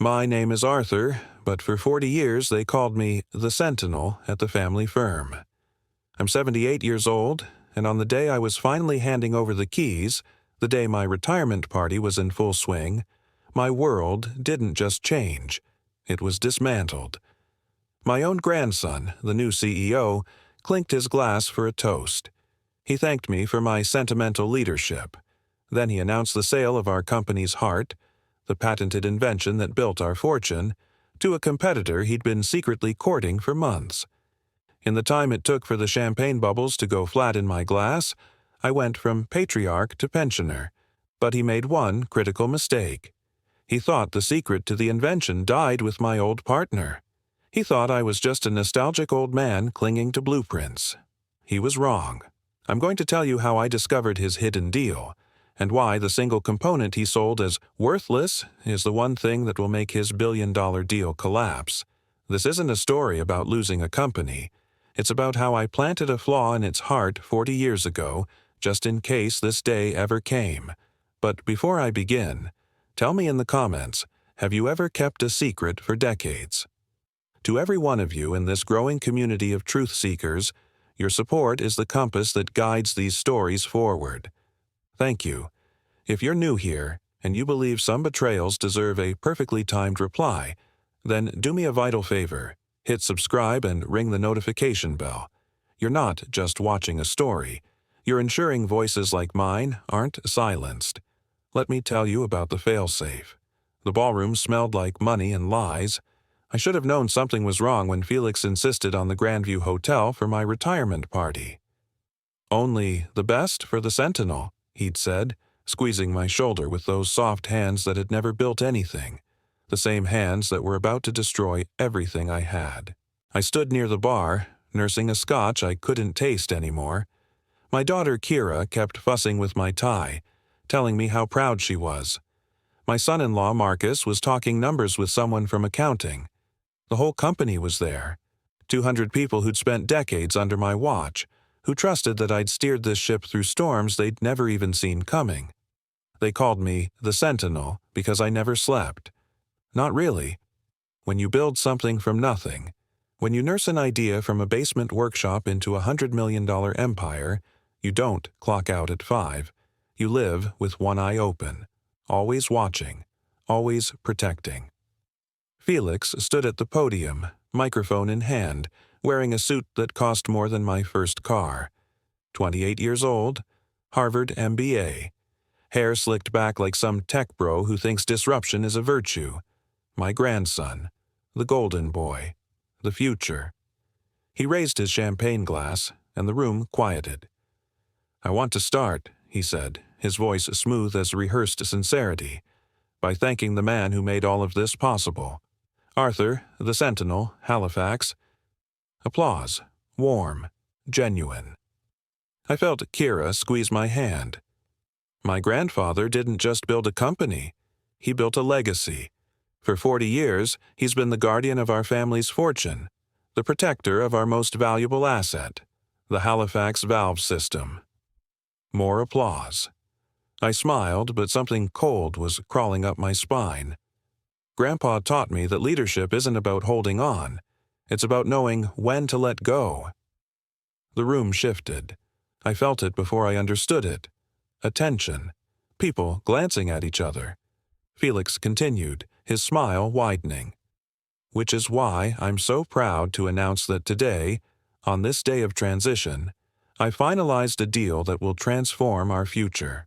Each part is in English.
My name is Arthur, but for 40 years they called me the Sentinel at the family firm. I'm 78 years old, and on the day I was finally handing over the keys, the day my retirement party was in full swing, my world didn't just change. It was dismantled. My own grandson, the new CEO, clinked his glass for a toast. He thanked me for my sentimental leadership. Then he announced the sale of our company's heart, the patented invention that built our fortune, to a competitor he'd been secretly courting for months. In the time it took for the champagne bubbles to go flat in my glass, I went from patriarch to pensioner. But he made one critical mistake. He thought the secret to the invention died with my old partner. He thought I was just a nostalgic old man clinging to blueprints. He was wrong. I'm going to tell you how I discovered his hidden deal, and why the single component he sold as worthless is the one thing that will make his billion-dollar deal collapse. This isn't a story about losing a company. It's about how I planted a flaw in its heart 40 years ago, just in case this day ever came. But before I begin, tell me in the comments, have you ever kept a secret for decades? To every one of you in this growing community of truth seekers, your support is the compass that guides these stories forward. Thank you. If you're new here, and you believe some betrayals deserve a perfectly timed reply, then do me a vital favor. Hit subscribe and ring the notification bell. You're not just watching a story. You're ensuring voices like mine aren't silenced. Let me tell you about the failsafe. The ballroom smelled like money and lies. I should have known something was wrong when Felix insisted on the Grandview Hotel for my retirement party. "Only the best for the Sentinel," he'd said, squeezing my shoulder with those soft hands that had never built anything, the same hands that were about to destroy everything I had. I stood near the bar, nursing a scotch I couldn't taste anymore. My daughter Kira kept fussing with my tie, telling me how proud she was. My son-in-law Marcus was talking numbers with someone from accounting. The whole company was there. 200 people who'd spent decades under my watch, who trusted that I'd steered this ship through storms they'd never even seen coming. They called me the Sentinel because I never slept. Not really. When you build something from nothing, when you nurse an idea from a basement workshop into a $100 million empire, you don't clock out at 5. You live with one eye open, always watching, always protecting. Felix stood at the podium, microphone in hand, wearing a suit that cost more than my first car. 28 years old, Harvard MBA. Hair slicked back like some tech bro who thinks disruption is a virtue. My grandson, the golden boy, the future. He raised his champagne glass, and the room quieted. "I want to start," he said, his voice smooth as rehearsed sincerity, "by thanking the man who made all of this possible. Arthur, the Sentinel, Halifax." Applause. Warm. Genuine. I felt Kira squeeze my hand. My grandfather didn't just build a company. He built a legacy. For 40 years, he's been the guardian of our family's fortune, the protector of our most valuable asset, the Halifax valve system. More applause. I smiled, but something cold was crawling up my spine. Grandpa taught me that leadership isn't about holding on. It's about knowing when to let go. The room shifted. I felt it before I understood it. Attention. People glancing at each other. Felix continued, his smile widening. "Which is why I'm so proud to announce that today, on this day of transition, I finalized a deal that will transform our future."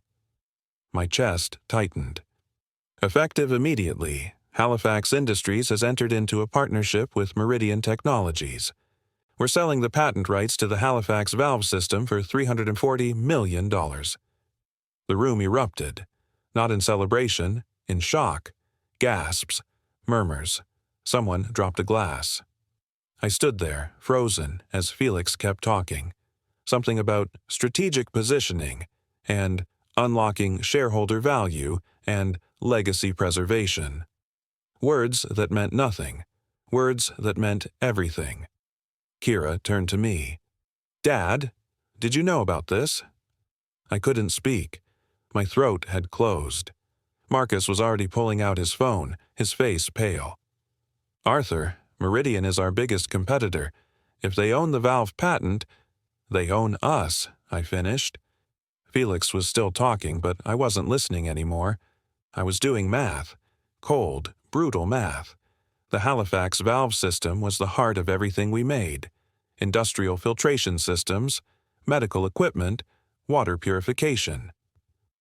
My chest tightened. Effective immediately, Halifax Industries has entered into a partnership with Meridian Technologies. We're selling the patent rights to the Halifax valve system for $340 million. The room erupted, not in celebration, in shock, gasps, murmurs. Someone dropped a glass. I stood there, frozen, as Felix kept talking. Something about strategic positioning, and unlocking shareholder value, and legacy preservation. Words that meant nothing. Words that meant everything. Kira turned to me. "Dad, did you know about this?" I couldn't speak. My throat had closed. Marcus was already pulling out his phone, his face pale. "Arthur, Meridian is our biggest competitor. If they own the valve patent, they own us," I finished. Felix was still talking, but I wasn't listening anymore. I was doing math. Cold, brutal math. The Halifax valve system was the heart of everything we made. Industrial filtration systems, medical equipment, water purification.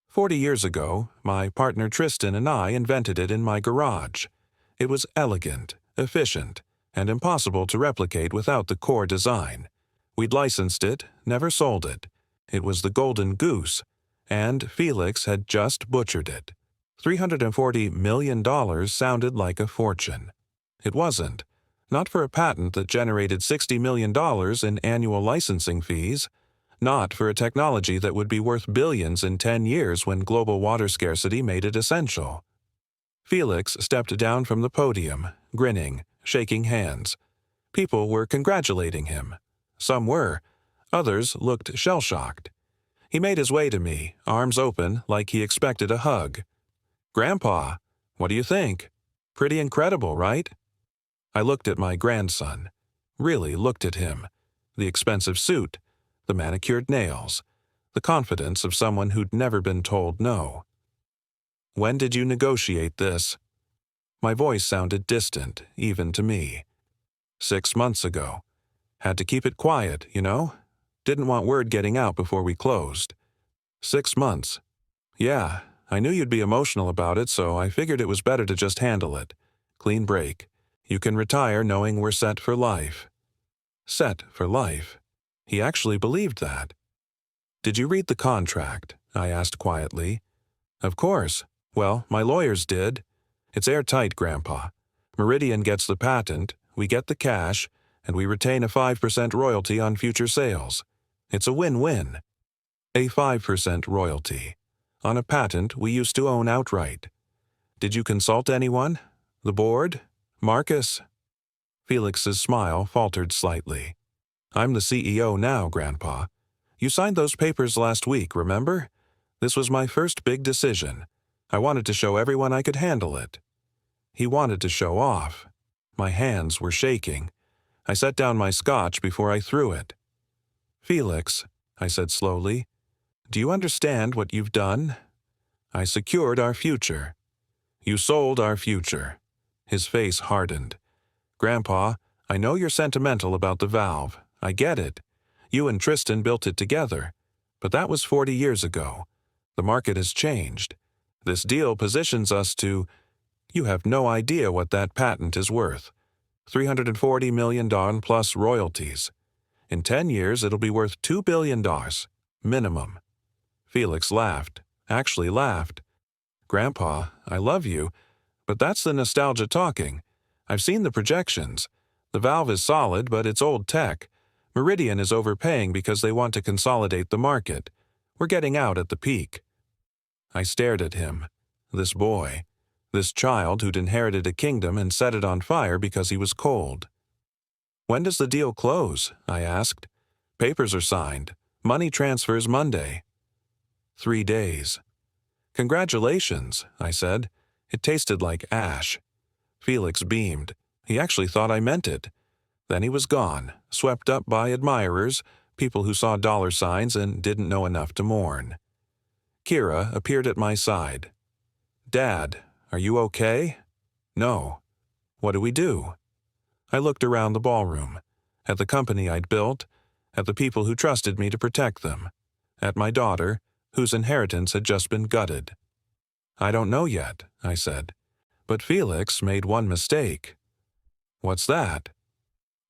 40 years ago, my partner Tristan and I invented it in my garage. It was elegant, efficient, and impossible to replicate without the core design. We'd licensed it, never sold it. It was the golden goose, and Felix had just butchered it. $340 million sounded like a fortune. It wasn't. Not for a patent that generated $60 million in annual licensing fees. Not for a technology that would be worth billions in 10 years when global water scarcity made it essential. Felix stepped down from the podium, grinning, shaking hands. People were congratulating him. Some were. Others looked shell-shocked. He made his way to me, arms open, like he expected a hug. "Grandpa, what do you think? Pretty incredible, right?" I looked at my grandson. Really looked at him. The expensive suit, the manicured nails, the confidence of someone who'd never been told no. "When did you negotiate this?" My voice sounded distant, even to me. 6 months ago. Had to keep it quiet, you know? Didn't want word getting out before we closed. 6 months. Yeah, I knew you'd be emotional about it, so I figured it was better to just handle it. Clean break. You can retire knowing we're set for life. Set for life. He actually believed that. "Did you read the contract?" I asked quietly. "Of course. Well, my lawyers did. It's airtight, Grandpa. Meridian gets the patent, we get the cash, and we retain a 5% royalty on future sales. It's a win-win. A 5% royalty. On a patent we used to own outright. Did you consult anyone? The board? Marcus?" Felix's smile faltered slightly. "I'm the CEO now, Grandpa. You signed those papers last week, remember? This was my first big decision. I wanted to show everyone I could handle it." He wanted to show off. My hands were shaking. I set down my scotch before I threw it. "Felix," I said slowly, "do you understand what you've done? I secured our future. You sold our future." His face hardened. "Grandpa, I know you're sentimental about the valve. I get it. You and Tristan built it together. But that was 40 years ago. The market has changed. This deal positions us to— You have no idea what that patent is worth. $340 million plus royalties. In 10 years, it'll be worth $2 billion. Minimum." Felix laughed. Actually laughed. "Grandpa, I love you, but that's the nostalgia talking. I've seen the projections. The valve is solid, but it's old tech. Meridian is overpaying because they want to consolidate the market. We're getting out at the peak." I stared at him. This boy. This child who'd inherited a kingdom and set it on fire because he was cold. "When does the deal close?" I asked. "Papers are signed. Money transfers Monday." 3 days. "Congratulations," I said. It tasted like ash. Felix beamed. He actually thought I meant it. Then he was gone, swept up by admirers, people who saw dollar signs and didn't know enough to mourn. Kira appeared at my side. "Dad, are you okay?" "No." "What do we do?" I looked around the ballroom, at the company I'd built, at the people who trusted me to protect them, at my daughter, whose inheritance had just been gutted. "I don't know yet," I said. "But Felix made one mistake." "What's that?"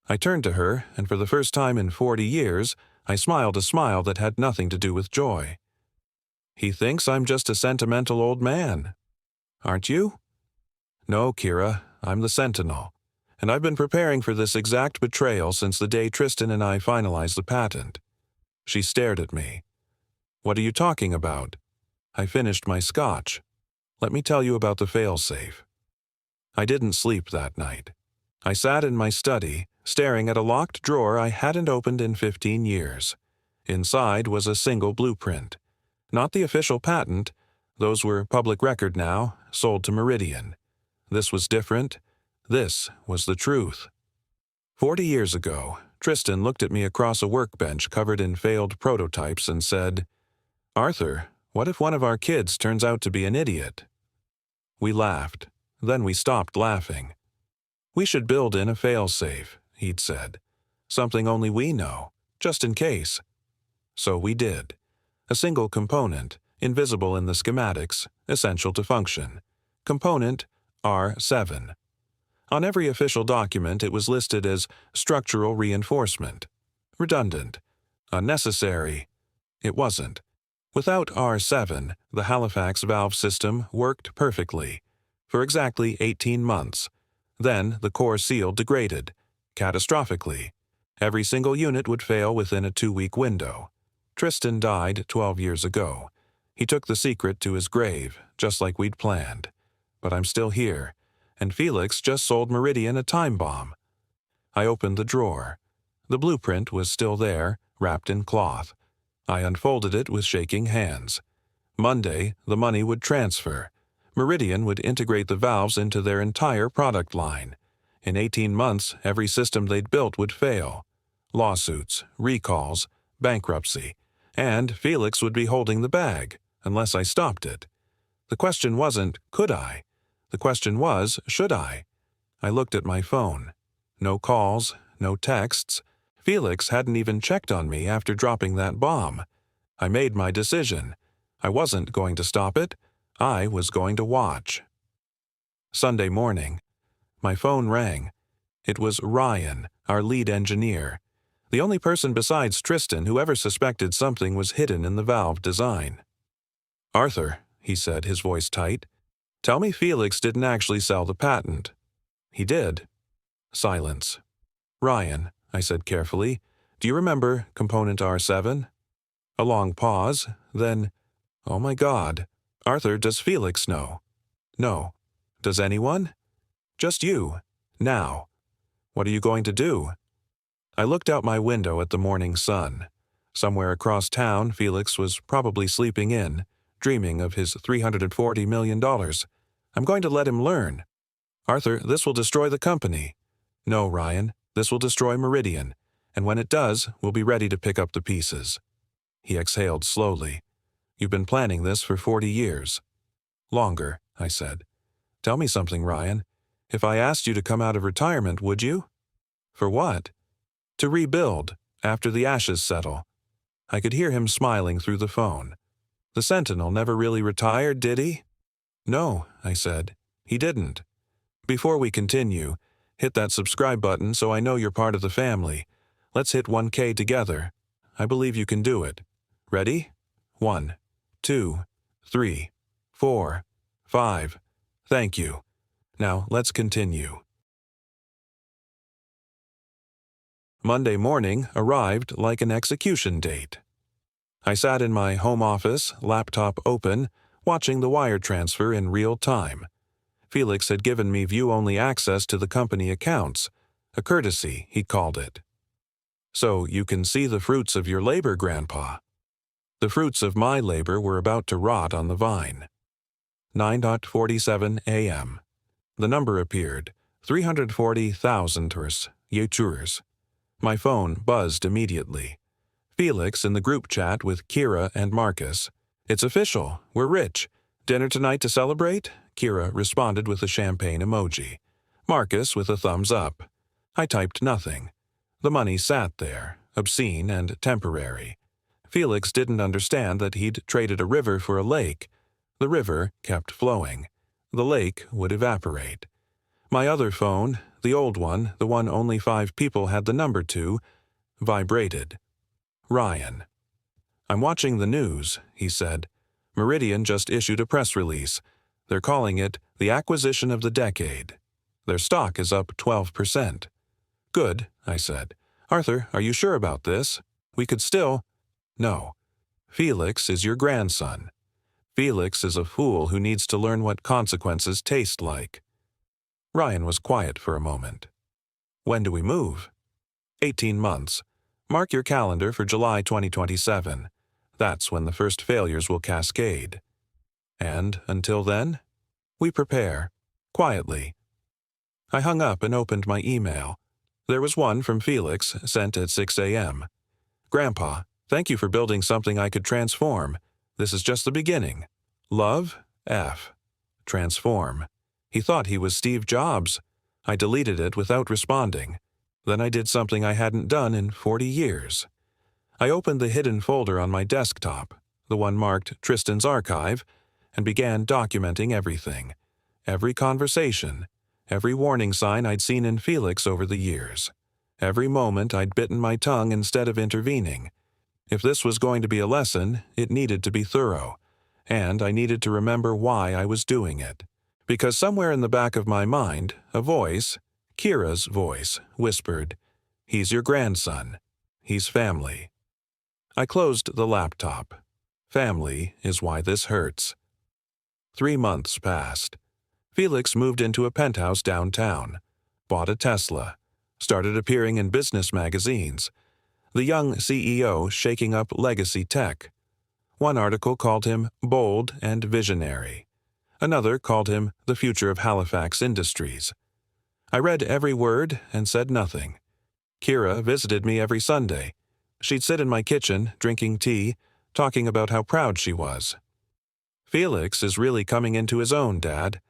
I turned to her, and for the first time in 40 years, I smiled a smile that had nothing to do with joy. "He thinks I'm just a sentimental old man. Aren't you?" "No, Kira, I'm the Sentinel. And I've been preparing for this exact betrayal since the day Tristan and I finalized the patent." She stared at me. "What are you talking about?" I finished my scotch. "Let me tell you about the failsafe." I didn't sleep that night. I sat in my study, staring at a locked drawer I hadn't opened in 15 years. Inside was a single blueprint. Not the official patent, Those were public record now, sold to Meridian. This was different. This was the truth. 40 years ago, Tristan looked at me across a workbench covered in failed prototypes and said, "Arthur, what if one of our kids turns out to be an idiot?" We laughed. Then we stopped laughing. "We should build in a fail-safe," he'd said. "Something only we know, just in case." So we did. A single component, invisible in the schematics, essential to function. Component R7. On every official document it was listed as structural reinforcement. Redundant. Unnecessary. It wasn't. Without R7, the Halifax valve system worked perfectly. For exactly 18 months. Then the core seal degraded. Catastrophically. Every single unit would fail within a 2-week window. Tristan died 12 years ago. He took the secret to his grave, just like we'd planned. But I'm still here, and Felix just sold Meridian a time bomb. I opened the drawer. The blueprint was still there, wrapped in cloth. I unfolded it with shaking hands. Monday, the money would transfer. Meridian would integrate the valves into their entire product line. In 18 months, every system they'd built would fail. Lawsuits, recalls, bankruptcy, and Felix would be holding the bag, unless I stopped it. The question wasn't, could I? The question was, should I? I looked at my phone. No calls, no texts. Felix hadn't even checked on me after dropping that bomb. I made my decision. I wasn't going to stop it. I was going to watch. Sunday morning. My phone rang. It was Ryan, our lead engineer. The only person besides Tristan who ever suspected something was hidden in the valve design. "Arthur," he said, his voice tight, "tell me Felix didn't actually sell the patent." "He did." Silence. "Ryan," I said carefully, "do you remember component R7? A long pause, then, "Oh my God. Arthur, does Felix know?" "No." "Does anyone?" "Just you. Now. What are you going to do?" I looked out my window at the morning sun. Somewhere across town, Felix was probably sleeping in, dreaming of his $340 million. I'm going to let him learn. "Arthur, this will destroy the company." "No, Ryan, this will destroy Meridian, and when it does, we'll be ready to pick up the pieces." He exhaled slowly. "You've been planning this for 40 years. "Longer," I said. "Tell me something, Ryan. If I asked you to come out of retirement, would you?" "For what?" "To rebuild, after the ashes settle." I could hear him smiling through the phone. "The Sentinel never really retired, did he?" "No," I said. "He didn't." Before we continue, hit that subscribe button so I know you're part of the family. Let's hit 1K together. I believe you can do it. Ready? 1, 2, 3, 4, 5. Thank you. Now let's continue. Monday morning arrived like an execution date. I sat in my home office, laptop open, watching the wire transfer in real time. Felix had given me view-only access to the company accounts, a courtesy, he called it. "So you can see the fruits of your labor, Grandpa." The fruits of my labor were about to rot on the vine. 9:47 a.m. The number appeared, 340,000 youtures. My phone buzzed immediately. Felix in the group chat with Kira and Marcus. "It's official. We're rich. Dinner tonight to celebrate?" Kira responded with a champagne emoji. Marcus with a thumbs up. I typed nothing. The money sat there, obscene and temporary. Felix didn't understand that he'd traded a river for a lake. The river kept flowing. The lake would evaporate. My other phone, the old one, the one only 5 people had the number to, vibrated. Ryan. "I'm watching the news," he said. "Meridian just issued a press release. They're calling it the acquisition of the decade. Their stock is up 12%. "Good," I said. "Arthur, are you sure about this? We could still—" "No. Felix is your grandson. Felix is a fool who needs to learn what consequences taste like." Ryan was quiet for a moment. "When do we move?" 18 months. Mark your calendar for July 2027. That's when the first failures will cascade." And until then, we prepare, quietly. I hung up and opened my email. There was one from Felix, sent at 6 a.m. Grandpa, thank you for building something I could transform. This is just the beginning. Love, F. Transform. He thought he was Steve Jobs. I deleted it without responding. Then I did something I hadn't done in 40 years. I opened the hidden folder on my desktop, the one marked Tristan's Archive, and began documenting everything. Every conversation, every warning sign I'd seen in Felix over the years. Every moment I'd bitten my tongue instead of intervening. If this was going to be a lesson, it needed to be thorough, and I needed to remember why I was doing it. Because somewhere in the back of my mind, a voice, Kira's voice, whispered, "He's your grandson. He's family." I closed the laptop. Family is why this hurts. 3 months passed. Felix moved into a penthouse downtown, bought a Tesla, started appearing in business magazines. The young CEO shaking up legacy tech. One article called him bold and visionary. Another called him the future of Halifax Industries. I read every word and said nothing. Kira visited me every Sunday. She'd sit in my kitchen, drinking tea, talking about how proud she was. "Felix is really coming into his own, Dad.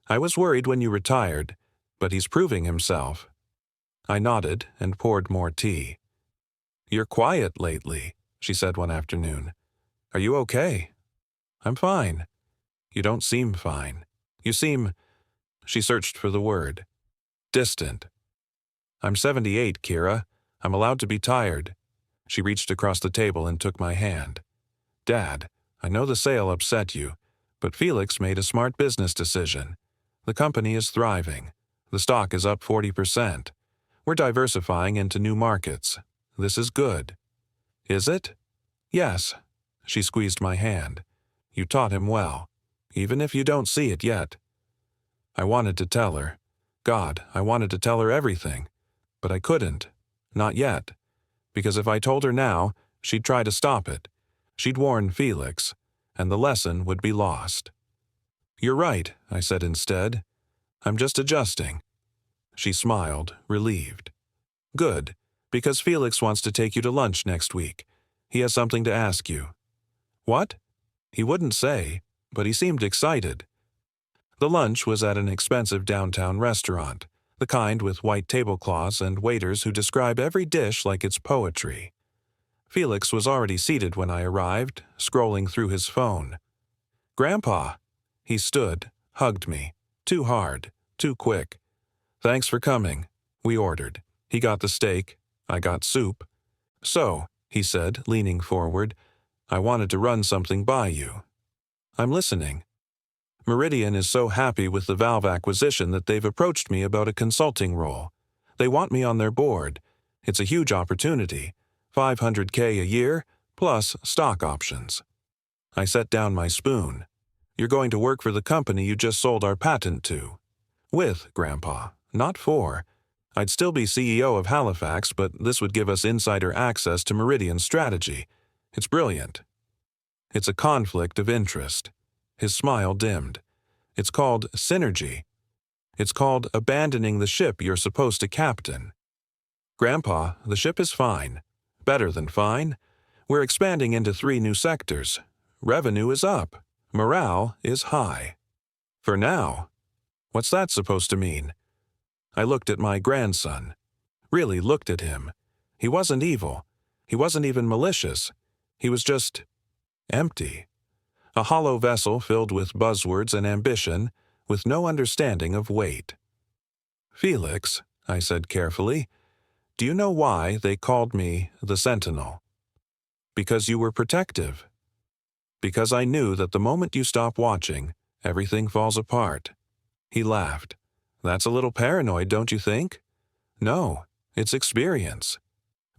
I was worried when you retired, but he's proving himself." I nodded and poured more tea. "You're quiet lately," she said one afternoon. "Are you okay?" "I'm fine." "You don't seem fine. You seem—" She searched for the word. "Distant." "I'm 78, Kira. I'm allowed to be tired." She reached across the table and took my hand. "Dad, I know the sale upset you, but Felix made a smart business decision. The company is thriving. The stock is up 40%. We're diversifying into new markets. This is good." "Is it?" "Yes." She squeezed my hand. "You taught him well, even if you don't see it yet." I wanted to tell her. God, I wanted to tell her everything. But I couldn't. Not yet. Because if I told her now, she'd try to stop it. She'd warn Felix, and the lesson would be lost. "You're right," I said instead. "I'm just adjusting." She smiled, relieved. "Good, because Felix wants to take you to lunch next week. He has something to ask you." "What?" He wouldn't say, but he seemed excited. The lunch was at an expensive downtown restaurant, the kind with white tablecloths and waiters who describe every dish like it's poetry. Felix was already seated when I arrived, scrolling through his phone. "Grandpa!" He stood, hugged me. Too hard, too quick. "Thanks for coming," we ordered. He got the steak. I got soup. "So," he said, leaning forward, "I wanted to run something by you." "I'm listening." "Meridian is so happy with the Valve acquisition that they've approached me about a consulting role. They want me on their board. It's a huge opportunity. $500K a year, plus stock options." I set down my spoon. "You're going to work for the company you just sold our patent to." "With, Grandpa, not for. I'd still be CEO of Halifax, but this would give us insider access to Meridian's strategy. It's brilliant." "It's a conflict of interest." His smile dimmed. "It's called synergy. It's called abandoning the ship you're supposed to captain." "Grandpa, the ship is fine. Better than fine. We're expanding into 3 new sectors. Revenue is up. Morale is high. For now." "What's that supposed to mean?" I looked at my grandson. Really looked at him. He wasn't evil. He wasn't even malicious. He was just empty. A hollow vessel filled with buzzwords and ambition, with no understanding of weight. "Felix," I said carefully, "do you know why they called me the Sentinel?" "Because you were protective." "Because I knew that the moment you stop watching, everything falls apart." He laughed. "That's a little paranoid, don't you think?" "No, it's experience."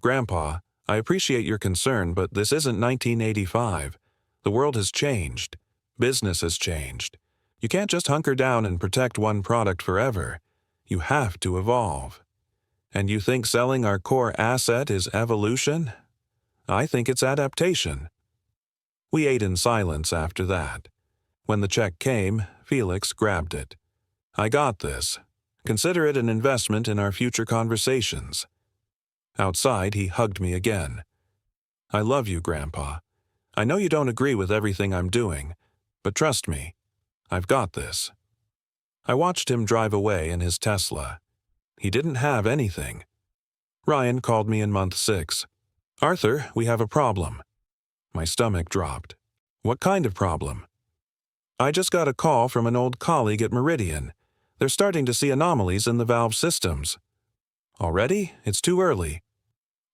"Grandpa, I appreciate your concern, but this isn't 1985. The world has changed. Business has changed. You can't just hunker down and protect one product forever. You have to evolve. And you think selling our core asset is evolution? I think it's adaptation." We ate in silence after that. When the check came, Felix grabbed it. "I got this. Consider it an investment in our future conversations." Outside, he hugged me again. "I love you, Grandpa. I know you don't agree with everything I'm doing, but trust me, I've got this." I watched him drive away in his Tesla. He didn't have anything. Ryan called me in month 6. "Arthur, we have a problem." My stomach dropped. "What kind of problem?" "I just got a call from an old colleague at Meridian. They're starting to see anomalies in the valve systems." "Already? It's too early."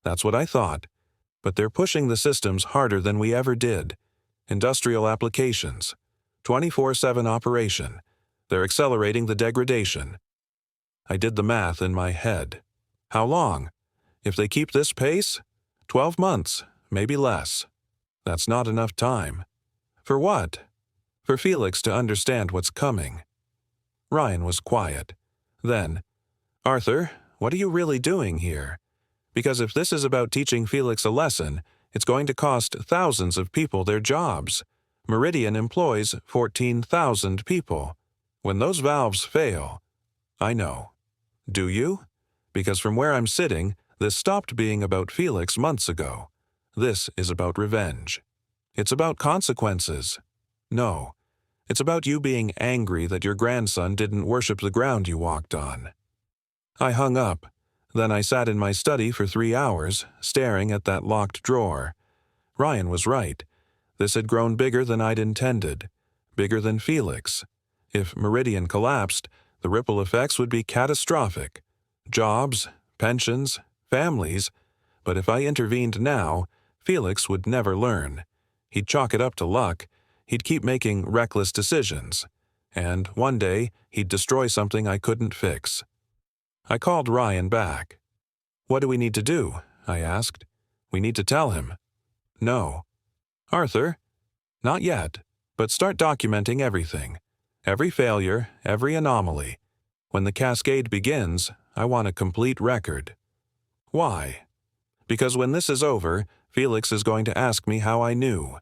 "That's what I thought. But they're pushing the systems harder than we ever did. Industrial applications. 24/7 operation. They're accelerating the degradation." I did the math in my head. How long? If they keep this pace? 12 months, maybe less. That's not enough time. For what? For Felix to understand what's coming. Ryan was quiet. Then, "Arthur, what are you really doing here? Because if this is about teaching Felix a lesson, it's going to cost thousands of people their jobs. Meridian employs 14,000 people. When those valves fail..." "I know." "Do you? Because from where I'm sitting, this stopped being about Felix months ago. This is about revenge. It's about consequences. No, it's about you being angry that your grandson didn't worship the ground you walked on." I hung up. Then I sat in my study for 3 hours, staring at that locked drawer. Ryan was right. This had grown bigger than I'd intended. Bigger than Felix. If Meridian collapsed, the ripple effects would be catastrophic. Jobs, pensions, families. But if I intervened now, Felix would never learn. He'd chalk it up to luck. He'd keep making reckless decisions. And one day, he'd destroy something I couldn't fix. I called Ryan back. "What do we need to do?" I asked. "We need to tell him." "No." "Arthur?" "Not yet, but start documenting everything. Every failure, every anomaly. When the cascade begins, I want a complete record." "Why?" "Because when this is over, Felix is going to ask me how I knew.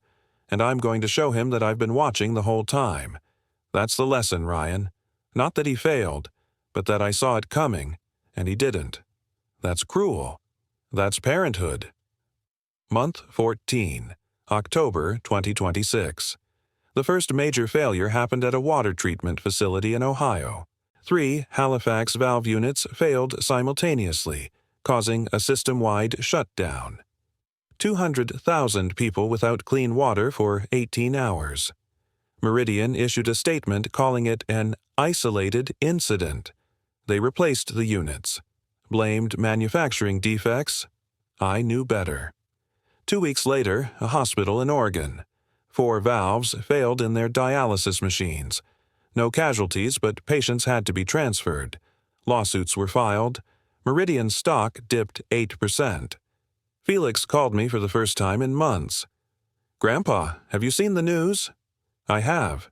And I'm going to show him that I've been watching the whole time. That's the lesson, Ryan. Not that he failed, but that I saw it coming, and he didn't. That's cruel. That's parenthood." Month 14, October 2026. The first major failure happened at a water treatment facility in Ohio. 3 Halifax valve units failed simultaneously, causing a system-wide shutdown. 200,000 people without clean water for 18 hours. Meridian issued a statement calling it an isolated incident. They replaced the units. Blamed manufacturing defects. I knew better. 2 weeks later, a hospital in Oregon. 4 valves failed in their dialysis machines. No casualties, but patients had to be transferred. Lawsuits were filed. Meridian stock dipped 8%. Felix called me for the first time in months. "Grandpa, have you seen the news?" "I have.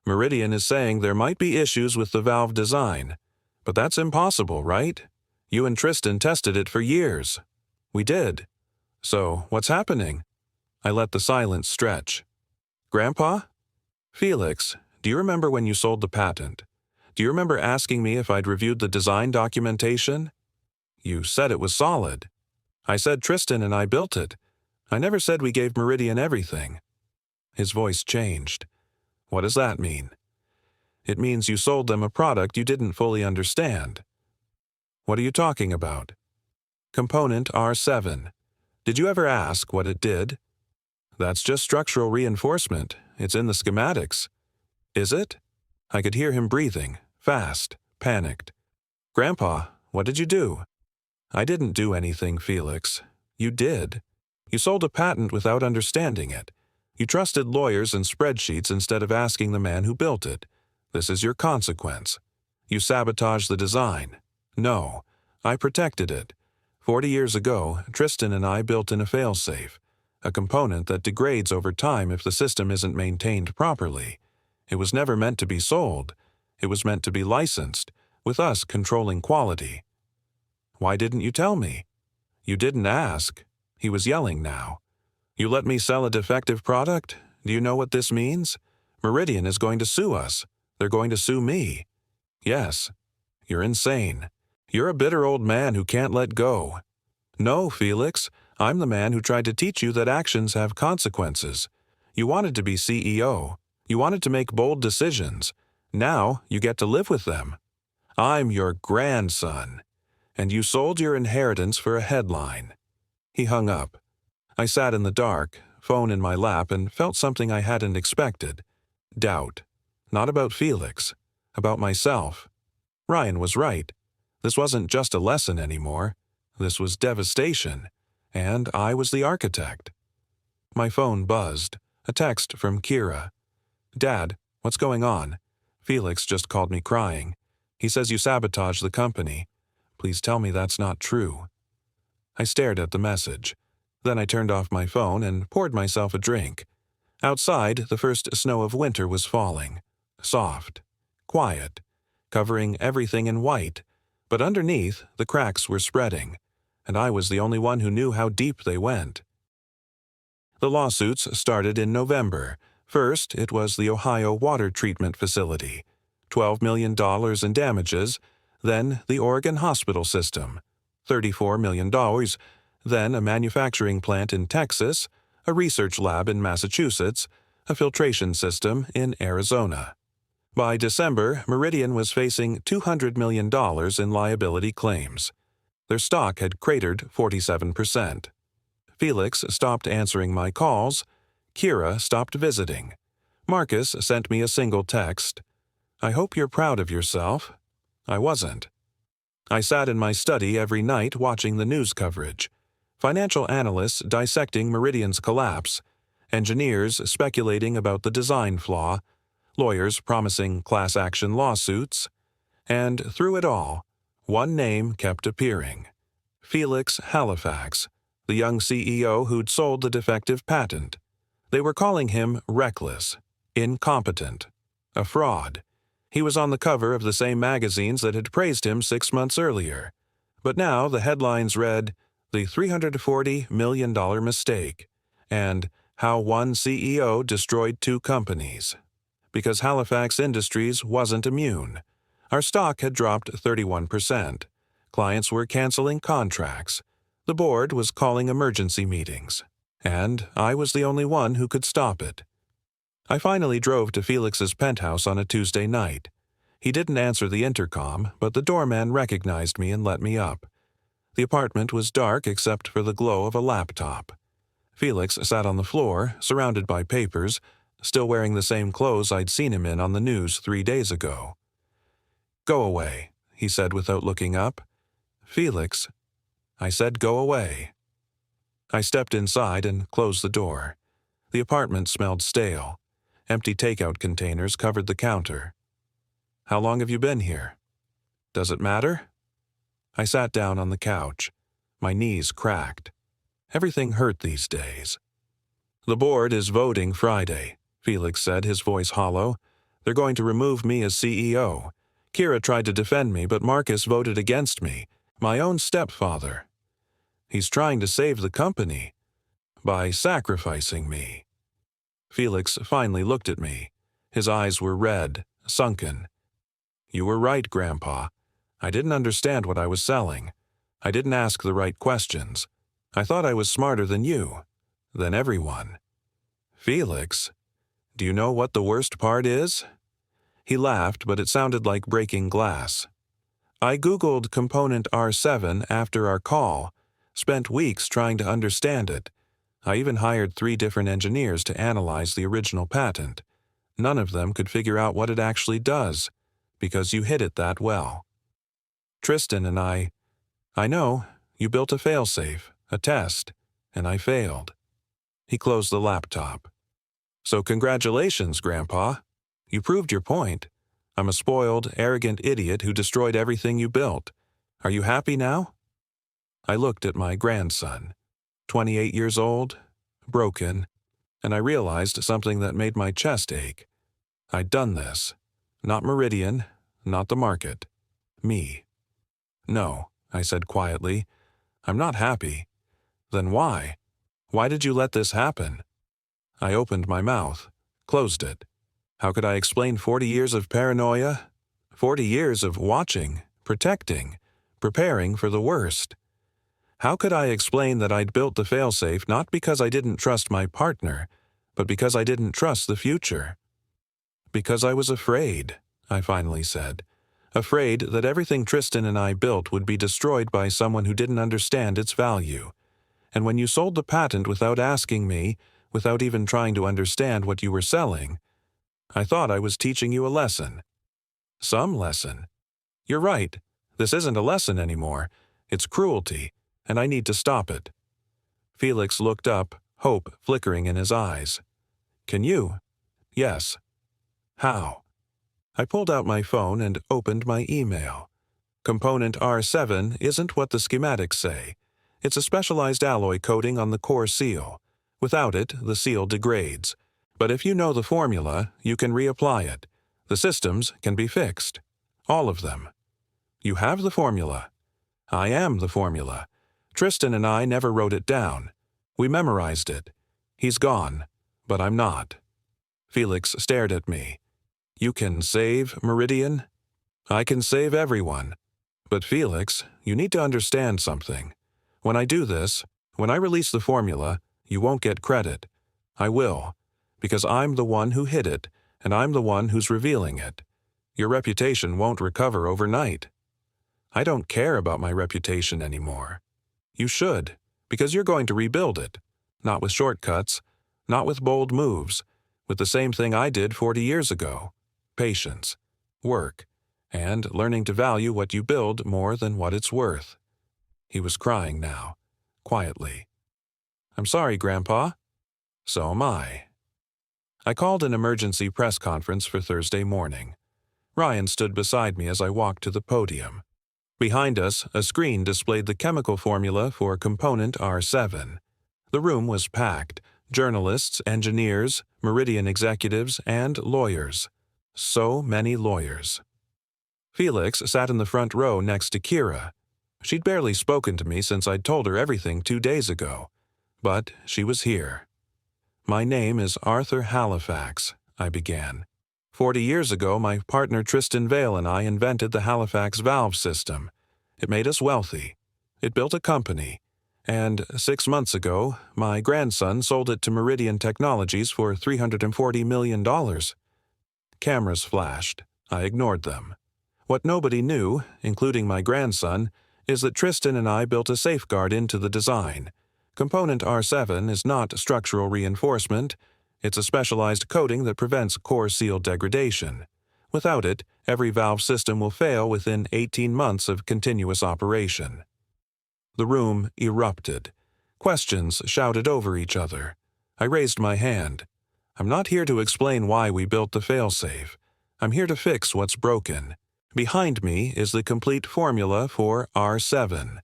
Meridian is saying there might be issues with the valve design. But that's impossible, right? You and Tristan tested it for years." "We did." "So, what's happening?" I let the silence stretch. "Grandpa?" "Felix, do you remember when you sold the patent? Do you remember asking me if I'd reviewed the design documentation? You said it was solid. I said Tristan and I built it. I never said we gave Meridian everything." His voice changed. "What does that mean?" "It means you sold them a product you didn't fully understand." "What are you talking about?" "Component R7. Did you ever ask what it did?" "That's just structural reinforcement. It's in the schematics." "Is it?" I could hear him breathing, fast, panicked. "Grandpa, what did you do?" "I didn't do anything, Felix. You did. You sold a patent without understanding it. You trusted lawyers and spreadsheets instead of asking the man who built it. This is your consequence. You sabotaged the design. No, I protected it. 40 years ago, Tristan and I built in a failsafe, a component that degrades over time if the system isn't maintained properly. It was never meant to be sold. It was meant to be licensed, with us controlling quality." "Why didn't you tell me?" "You didn't ask." He was yelling now. "You let me sell a defective product? Do you know what this means? Meridian is going to sue us. They're going to sue me. Yes. You're insane. You're a bitter old man who can't let go. No, Felix, I'm the man who tried to teach you that actions have consequences. You wanted to be CEO. You wanted to make bold decisions. Now you get to live with them. I'm your grandson. And you sold your inheritance for a headline. He hung up. I sat in the dark, phone in my lap, and felt something I hadn't expected. Doubt. Not about Felix. About myself. Ryan was right. This wasn't just a lesson anymore. This was devastation. And I was the architect. My phone buzzed. A text from Kira. Dad, what's going on? Felix just called me crying. He says you sabotaged the company. Please tell me that's not true. I stared at the message. Then I turned off my phone and poured myself a drink. Outside, the first snow of winter was falling. Soft. Quiet. Covering everything in white. But underneath, the cracks were spreading. And I was the only one who knew how deep they went. The lawsuits started in November. First, it was the Ohio Water Treatment Facility. $12 million in damages. Then the Oregon hospital system. $34 million. Then a manufacturing plant in Texas, a research lab in Massachusetts, a filtration system in Arizona. By December, Meridian was facing $200 million in liability claims. Their stock had cratered 47%. Felix stopped answering my calls. Kira stopped visiting. Marcus sent me a single text. I hope you're proud of yourself. I wasn't. I sat in my study every night watching the news coverage. Financial analysts dissecting Meridian's collapse. Engineers speculating about the design flaw. Lawyers promising class action lawsuits. And through it all, one name kept appearing. Felix Halifax, the young CEO who'd sold the defective patent. They were calling him reckless, incompetent, a fraud. He was on the cover of the same magazines that had praised him 6 months earlier. But now the headlines read, The $340 million Mistake, and How One CEO Destroyed 2 Companies. Because Halifax Industries wasn't immune. Our stock had dropped 31%. Clients were canceling contracts. The board was calling emergency meetings. And I was the only one who could stop it. I finally drove to Felix's penthouse on a Tuesday night. He didn't answer the intercom, but the doorman recognized me and let me up. The apartment was dark except for the glow of a laptop. Felix sat on the floor, surrounded by papers, still wearing the same clothes I'd seen him in on the news 3 days ago. Go away, he said without looking up. Felix, I said go away. I stepped inside and closed the door. The apartment smelled stale. Empty takeout containers covered the counter. How long have you been here? Does it matter? I sat down on the couch. My knees cracked. Everything hurt these days. The board is voting Friday, Felix said, his voice hollow. They're going to remove me as CEO. Kira tried to defend me, but Marcus voted against me, my own stepfather. He's trying to save the company by sacrificing me. Felix finally looked at me. His eyes were red, sunken. You were right, Grandpa. I didn't understand what I was selling. I didn't ask the right questions. I thought I was smarter than you, than everyone. Felix, do you know what the worst part is? He laughed, but it sounded like breaking glass. I Googled component R7 after our call, spent weeks trying to understand it. I even hired 3 different engineers to analyze the original patent. None of them could figure out what it actually does, because you hid it that well. Tristan and I know, you built a failsafe, a test, and I failed. He closed the laptop. So congratulations, Grandpa. You proved your point. I'm a spoiled, arrogant idiot who destroyed everything you built. Are you happy now? I looked at my grandson, 28 years old, broken, and I realized something that made my chest ache. I'd done this. Not Meridian, not the market. Me. No, I said quietly. I'm not happy. Then why? Why did you let this happen? I opened my mouth, closed it. How could I explain 40 years of paranoia? 40 years of watching, protecting, preparing for the worst. How could I explain that I'd built the failsafe not because I didn't trust my partner, but because I didn't trust the future? Because I was afraid, I finally said. Afraid that everything Tristan and I built would be destroyed by someone who didn't understand its value. And when you sold the patent without asking me, without even trying to understand what you were selling, I thought I was teaching you a lesson. Some lesson. You're right. This isn't a lesson anymore. It's cruelty, and I need to stop it. Felix looked up, hope flickering in his eyes. Can you? Yes. How? I pulled out my phone and opened my email. Component R7 isn't what the schematics say. It's a specialized alloy coating on the core seal. Without it, the seal degrades. But if you know the formula, you can reapply it. The systems can be fixed. All of them. You have the formula. I am the formula. Tristan and I never wrote it down. We memorized it. He's gone, but I'm not. Felix stared at me. You can save Meridian? I can save everyone. But Felix, you need to understand something. When I do this, when I release the formula, you won't get credit. I will, because I'm the one who hid it, and I'm the one who's revealing it. Your reputation won't recover overnight. I don't care about my reputation anymore. You should, because you're going to rebuild it. Not with shortcuts, not with bold moves, with the same thing I did 40 years ago. Patience, work, and learning to value what you build more than what it's worth. He was crying now, quietly. I'm sorry, Grandpa. So am I. I called an emergency press conference for Thursday morning. Ryan stood beside me as I walked to the podium. Behind us, a screen displayed the chemical formula for component R7. The room was packed. Journalists, engineers, Meridian executives, and lawyers. So many lawyers. Felix sat in the front row next to Kira. She'd barely spoken to me since I'd told her everything 2 days ago. But she was here. My name is Arthur Halifax, I began. 40 years ago, my partner Tristan Vale and I invented the Halifax valve system. It made us wealthy. It built a company. And 6 months ago, my grandson sold it to Meridian Technologies for $340 million. Cameras flashed. I ignored them. What nobody knew, including my grandson, is that Tristan and I built a safeguard into the design. Component R7 is not structural reinforcement. It's a specialized coating that prevents core seal degradation. Without it, every valve system will fail within 18 months of continuous operation. The room erupted. Questions shouted over each other. I raised my hand. I'm not here to explain why we built the failsafe. I'm here to fix what's broken. Behind me is the complete formula for R7.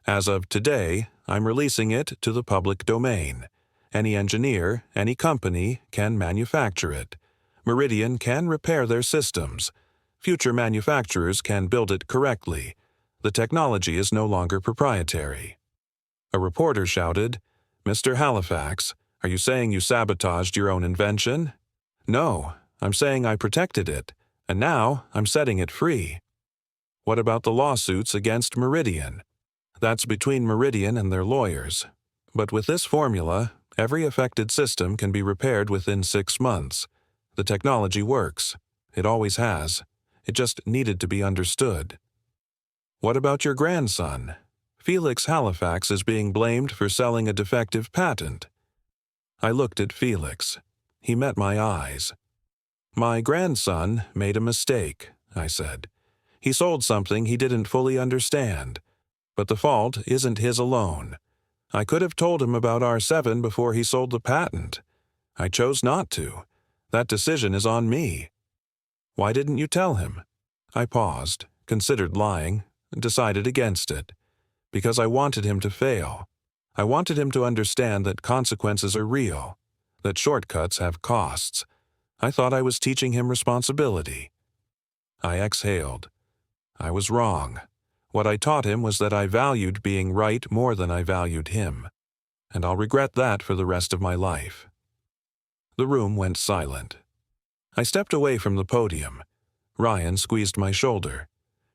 As of today, I'm releasing it to the public domain. Any engineer, any company can manufacture it. Meridian can repair their systems. Future manufacturers can build it correctly. The technology is no longer proprietary. A reporter shouted, Mr. Halifax, are you saying you sabotaged your own invention? No, I'm saying I protected it, and now I'm setting it free. What about the lawsuits against Meridian? That's between Meridian and their lawyers. But with this formula, every affected system can be repaired within 6 months. The technology works. It always has. It just needed to be understood. What about your grandson? Felix Halifax is being blamed for selling a defective patent. I looked at Felix. He met my eyes. My grandson made a mistake, I said. He sold something he didn't fully understand. But the fault isn't his alone. I could have told him about R7 before he sold the patent. I chose not to. That decision is on me. Why didn't you tell him? I paused, considered lying, decided against it. Because I wanted him to fail. I wanted him to understand that consequences are real, that shortcuts have costs. I thought I was teaching him responsibility. I exhaled. I was wrong. What I taught him was that I valued being right more than I valued him. And I'll regret that for the rest of my life. The room went silent. I stepped away from the podium. Ryan squeezed my shoulder.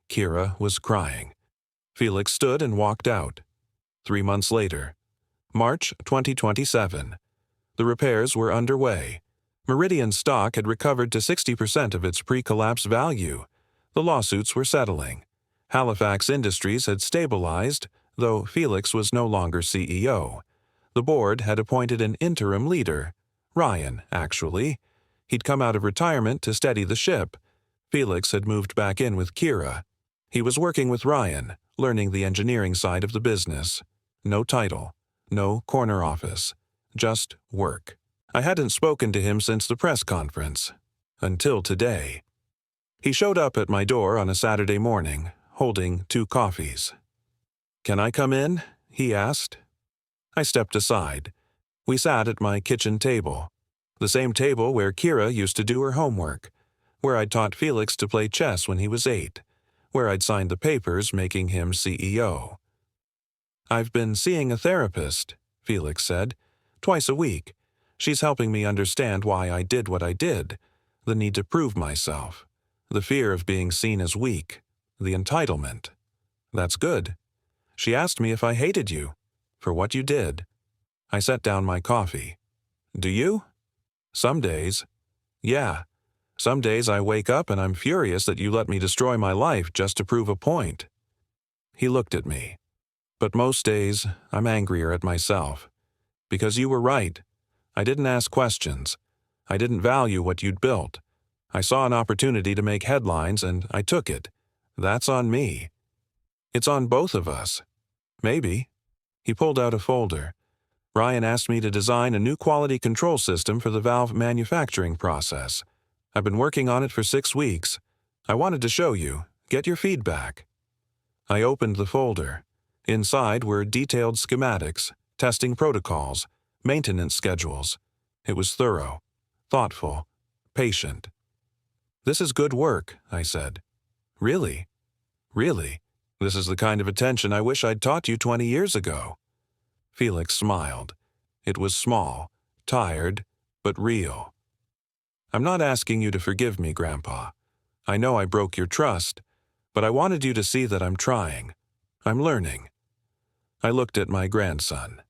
Kira was crying. Felix stood and walked out. 3 months later. March 2027. The repairs were underway. Meridian stock had recovered to 60% of its pre-collapse value. The lawsuits were settling. Halifax Industries had stabilized, though Felix was no longer CEO. The board had appointed an interim leader. Ryan, actually. He'd come out of retirement to steady the ship. Felix had moved back in with Kira. He was working with Ryan, learning the engineering side of the business. No title. No corner office. Just work. I hadn't spoken to him since the press conference. Until today. He showed up at my door on a Saturday morning, holding 2 coffees. "Can I come in?" he asked. I stepped aside. We sat at my kitchen table. The same table where Kira used to do her homework. Where I'd taught Felix to play chess when he was 8. Where I'd signed the papers making him CEO. "I've been seeing a therapist," Felix said. "Twice a week. She's helping me understand why I did what I did. The need to prove myself. The fear of being seen as weak. The entitlement. That's good. She asked me if I hated you. For what you did." I set down my coffee. "Do you?" "Some days. Yeah. Some days I wake up and I'm furious that you let me destroy my life just to prove a point." He looked at me. "But most days, I'm angrier at myself. Because you were right. I didn't ask questions. I didn't value what you'd built. I saw an opportunity to make headlines and I took it. That's on me. It's on both of us. Maybe." He pulled out a folder. "Ryan asked me to design a new quality control system for the valve manufacturing process. I've been working on it for 6 weeks. I wanted to show you, get your feedback." I opened the folder. Inside were detailed schematics, testing protocols, maintenance schedules. It was thorough, thoughtful, patient. "This is good work," I said. "Really? Really? This is the kind of attention I wish I'd taught you 20 years ago." Felix smiled. It was small, tired, but real. "I'm not asking you to forgive me, Grandpa. I know I broke your trust, but I wanted you to see that I'm trying. I'm learning." I looked at my grandson.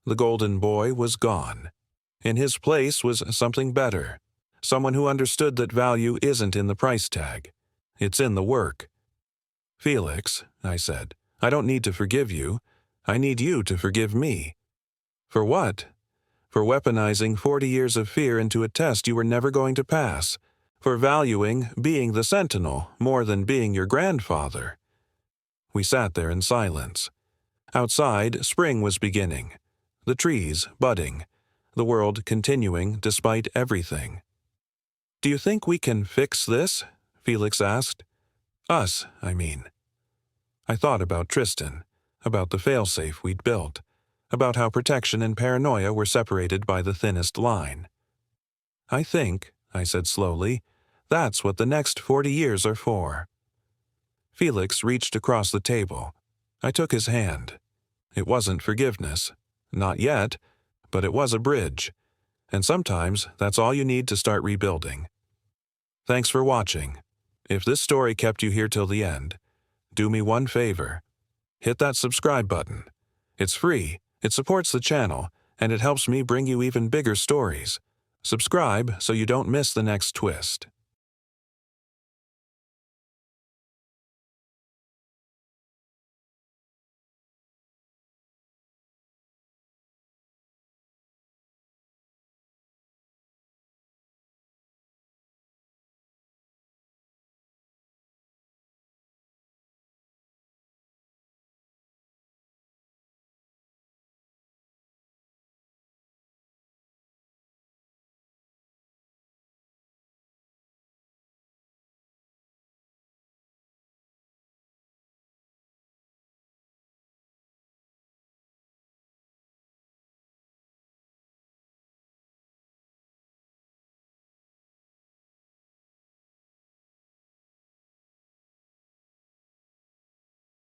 The golden boy was gone. In his place was something better. Someone who understood that value isn't in the price tag. It's in the work. "Felix," I said, "I don't need to forgive you. I need you to forgive me." "For what?" "For weaponizing 40 years of fear into a test you were never going to pass. For valuing being the Sentinel more than being your grandfather." We sat there in silence. Outside, spring was beginning. The trees budding. The world continuing despite everything. "Do you think we can fix this?" Felix asked. "Us, I mean." I thought about Tristan, about the failsafe we'd built, about how protection and paranoia were separated by the thinnest line. "I think," I said slowly, "that's what the next 40 years are for." Felix reached across the table. I took his hand. It wasn't forgiveness. Not yet, but it was a bridge. And sometimes that's all you need to start rebuilding. Thanks for watching. If this story kept you here till the end, do me one favor. Hit that subscribe button. It's free, it supports the channel, and it helps me bring you even bigger stories. Subscribe so you don't miss the next twist.